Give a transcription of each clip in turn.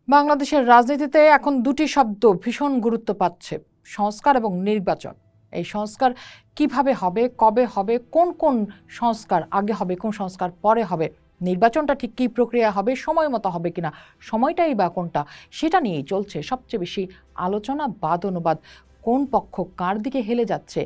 বাংলাদেশের রাজনীতিতে এখন দুটি শব্দ ভীষণ গুরুত্ব পাচ্ছে, সংস্কার এবং নির্বাচন। এই সংস্কার কিভাবে হবে, কবে হবে, কোন কোন সংস্কার আগে হবে, কোন সংস্কার পরে হবে, নির্বাচনটা ঠিক কী প্রক্রিয়া হবে, সময় মতো হবে কিনা, সময়টাই বা কোনটা, সেটা নিয়েই চলছে সবচেয়ে বেশি আলোচনা, বাদ অনুবাদ। কোন পক্ষ কার দিকে হেলে যাচ্ছে,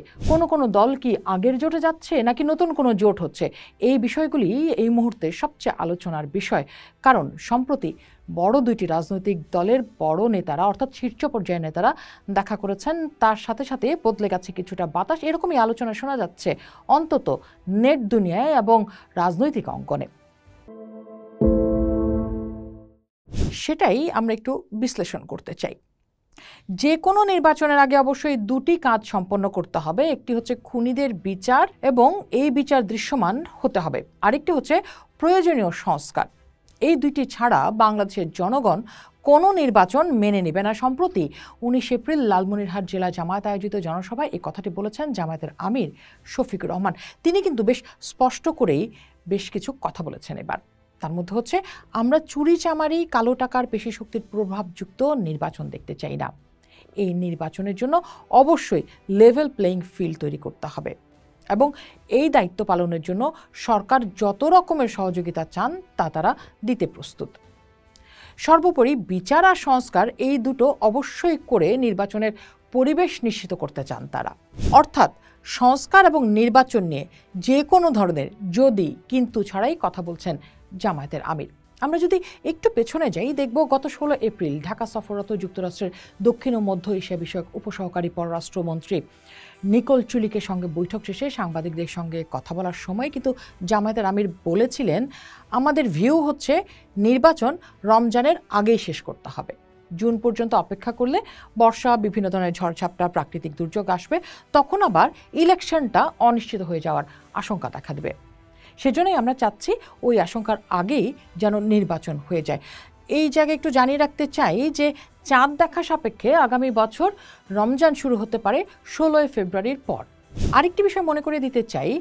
কোনো দল কি আগের জোটে যাচ্ছে নাকি নতুন কোনো জোট হচ্ছে, এই বিষয়গুলি এই মুহূর্তে সবচেয়ে আলোচনার বিষয়। কারণ সম্প্রতি বড় দুইটি রাজনৈতিক দলের বড় নেতারা অর্থাৎ শীর্ষ পর্যায়ের নেতারা দেখা করেছেন, তার সাথে সাথে বদলে গেছে কিছুটা বাতাস। এরকমই আলোচনা শোনা যাচ্ছে অন্তত নেট দুনিয়ায় এবং রাজনৈতিক অঙ্গনে। সেটাই আমরা একটু বিশ্লেষণ করতে চাই। যে কোনো নির্বাচনের আগে অবশ্যই দুটি কাজ সম্পন্ন করতে হবে। একটি হচ্ছে খুনিদের বিচার এবং এই বিচার দৃশ্যমান হতে হবে, আরেকটি হচ্ছে প্রয়োজনীয় সংস্কার। এই দুইটি ছাড়া বাংলাদেশের জনগণ কোনো নির্বাচন মেনে নেবে না। সম্প্রতি 19 এপ্রিল লালমনিরহাট জেলা জামায়াত আয়োজিত জনসভায় এই কথাটি বলেছেন জামায়াতের আমির শফিকুর রহমান। তিনি কিন্তু বেশ স্পষ্ট করেই বেশ কিছু কথা বলেছেন এবার। তার মধ্যে হচ্ছে, আমরা চুরি চামারি, কালো টাকার পেশি শক্তির প্রভাবযুক্ত নির্বাচন দেখতে চাই না। এই নির্বাচনের জন্য অবশ্যই লেভেল প্লেইং ফিল্ড তৈরি করতে হবে এবং এই দায়িত্ব পালনের জন্য সরকার যত রকমের সহযোগিতা চান তা তারা দিতে প্রস্তুত। সর্বোপরি বিচার আর সংস্কার এই দুটো অবশ্যই করে নির্বাচনের পরিবেশ নিশ্চিত করতে চান তারা। অর্থাৎ সংস্কার এবং নির্বাচন নিয়ে যে কোনো ধরনের যদি কিন্তু ছাড়াই কথা বলছেন জামায়াতের আমির। আমরা যদি একটু পেছনে যাই, দেখব গত 16 এপ্রিল ঢাকা সফররত যুক্তরাষ্ট্রের দক্ষিণ ও মধ্য এশিয়া বিষয়ক উপসহকারী পররাষ্ট্রমন্ত্রী নিকোল চুলিকের সঙ্গে বৈঠক শেষে সাংবাদিকদের সঙ্গে কথা বলার সময় কিন্তু জামায়াতের আমির বলেছিলেন, আমাদের ভিউ হচ্ছে নির্বাচন রমজানের আগেই শেষ করতে হবে। জুন পর্যন্ত অপেক্ষা করলে বর্ষা, বিভিন্ন ধরনের ঝড়ঝাপটা, প্রাকৃতিক দুর্যোগ আসবে, তখন আবার ইলেকশনটা অনিশ্চিত হয়ে যাওয়ার আশঙ্কা দেখা দেবে। সেজন্যই আমরা চাচ্ছি ওই আশঙ্কার আগেই যেন নির্বাচন হয়ে যায়। এই জায়গায় একটু জানিয়ে রাখতে চাই যে চাঁদ দেখা সাপেক্ষে আগামী বছর রমজান শুরু হতে পারে 16 ফেব্রুয়ারির পর। আরেকটি বিষয় মনে করে দিতে চাই,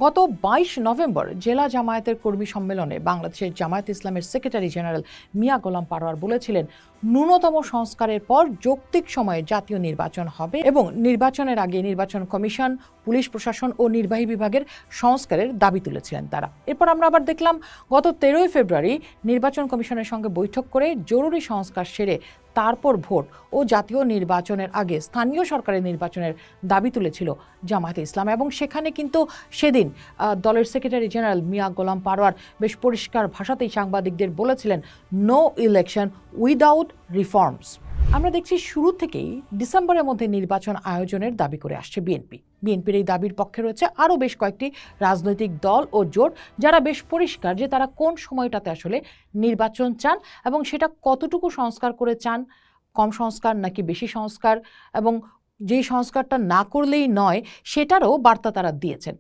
গত 22 নভেম্বর জেলা জামায়াতের কর্মী সম্মেলনে বাংলাদেশের জামায়াত ইসলামের সেক্রেটারি জেনারেল মিয়া গোলাম পারোয়ার বলেছিলেন, ন্যূনতম সংস্কারের পর যৌক্তিক সময়ে জাতীয় নির্বাচন হবে এবং নির্বাচনের আগে নির্বাচন কমিশন, পুলিশ প্রশাসন ও নির্বাহী বিভাগের সংস্কারের দাবি তুলেছিলেন তারা। এরপর আমরা আবার দেখলাম গত 13 ফেব্রুয়ারি নির্বাচন কমিশনের সঙ্গে বৈঠক করে জরুরি সংস্কার সেরে তারপর ভোট ও জাতীয় নির্বাচনের আগে স্থানীয় সরকারের নির্বাচনের দাবি তুলেছিল জামায়াতে ইসলাম। এবং সেখানে কিন্তু সেদিন দলের সেক্রেটারি জেনারেল মিয়া গোলাম পারোয়ার বেশ পরিষ্কার ভাষাতেই সাংবাদিকদের বলেছিলেন, নো ইলেকশন উইদাউট রিফর্মস। আমরা দেখছি শুরু থেকেই ডিসেম্বরের মধ্যে নির্বাচন আয়োজনের দাবি করে আসছে বিএনপি। বিএনপির এই দাবির পক্ষে রয়েছে আরও বেশ কয়েকটি রাজনৈতিক দল ও জোট, যারা বেশ পরিষ্কার যে তারা কোন সময়টাতে আসলে নির্বাচন চান এবং সেটা কতটুকু সংস্কার করে চান, কম সংস্কার নাকি বেশি সংস্কার, এবং যেই সংস্কারটা না করলেই নয় সেটারও বার্তা তারা দিয়েছেন।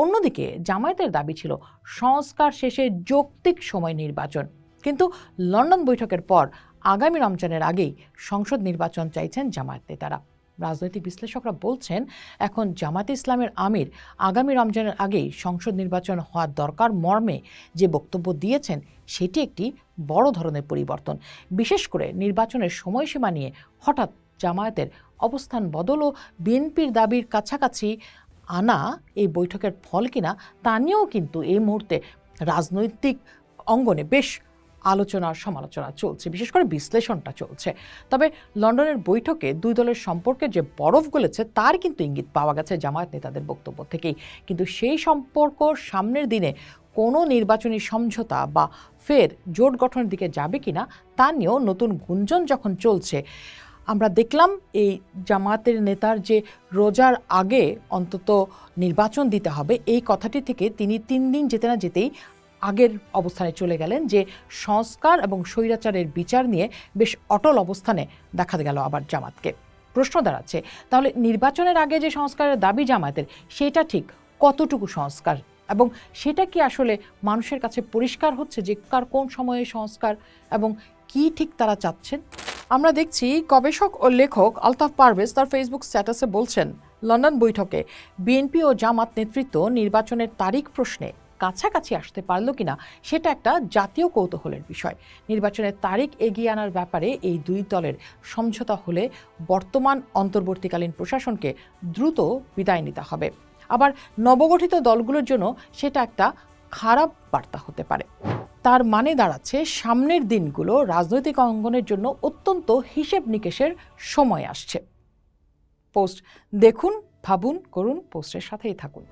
অন্যদিকে জামায়াতের দাবি ছিল সংস্কার শেষে যৌক্তিক সময় নির্বাচন। কিন্তু লন্ডন বৈঠকের পর আগামী রমজানের আগেই সংসদ নির্বাচন চাইছেন জামায়াত নেতারা। রাজনৈতিক বিশ্লেষকরা বলছেন, এখন জামায়াতে ইসলামের আমির আগামী রমজানের আগেই সংসদ নির্বাচন হওয়ার দরকার মর্মে যে বক্তব্য দিয়েছেন সেটি একটি বড় ধরনের পরিবর্তন। বিশেষ করে নির্বাচনের সময়সীমা নিয়ে হঠাৎ জামায়াতের অবস্থান বদল ও বিএনপির দাবির কাছাকাছি আনা এই বৈঠকের ফল কিনা তা নিয়েও কিন্তু এই মুহূর্তে রাজনৈতিক অঙ্গনে বেশ আলোচনা সমালোচনা চলছে, বিশেষ করে বিশ্লেষণটা চলছে। তবে লন্ডনের বৈঠকে দুই দলের সম্পর্কে যে বরফ গলেছে তার কিন্তু ইঙ্গিত পাওয়া গেছে জামায়াত নেতাদের বক্তব্য থেকেই। কিন্তু সেই সম্পর্ক সামনের দিনে কোনো নির্বাচনী সমঝোতা বা ফের জোট গঠনের দিকে যাবে কিনা তা নিয়েও নতুন গুঞ্জন যখন চলছে। আমরা দেখলাম এই জামায়াতের নেতার যে রোজার আগে অন্তত নির্বাচন দিতে হবে এই কথাটি থেকে তিনি 3 দিন যেতে না যেতেই আগের অবস্থানে চলে গেলেন, যে সংস্কার এবং স্বৈরাচারের বিচার নিয়ে বেশ অটল অবস্থানে দেখা গেল আবার জামাতকে। প্রশ্ন দাঁড়াচ্ছে, তাহলে নির্বাচনের আগে যে সংস্কারের দাবি জামায়াতের সেটা ঠিক কতটুকু সংস্কার, এবং সেটা কি আসলে মানুষের কাছে পরিষ্কার হচ্ছে যে কার কোন সময়ে সংস্কার এবং কি ঠিক তারা চাচ্ছেন? আমরা দেখছি গবেষক ও লেখক আলতাফ পারভেজ তার ফেসবুক স্ট্যাটাসে বলছেন, লন্ডন বৈঠকে বিএনপি ও জামাত নেতৃত্ব নির্বাচনের তারিখ প্রশ্নে কাছাকাছি আসতে পারলো কিনা সেটা একটা জাতীয় কৌতূহলের বিষয়। নির্বাচনের তারিখ এগিয়ে আনার ব্যাপারে এই দুই দলের সমঝোতা হলে বর্তমান অন্তর্বর্তীকালীন প্রশাসনকে দ্রুত বিদায় নিতে হবে। আবার নবগঠিত দলগুলোর জন্য সেটা একটা খারাপ বার্তা হতে পারে। তার মানে দাঁড়াচ্ছে সামনের দিনগুলো রাজনৈতিক অঙ্গনের জন্য অত্যন্ত হিসেব নিকেশের সময় আসছে। পোস্ট দেখুন, ভাবুন, করুন, পোস্টের সাথেই থাকুন।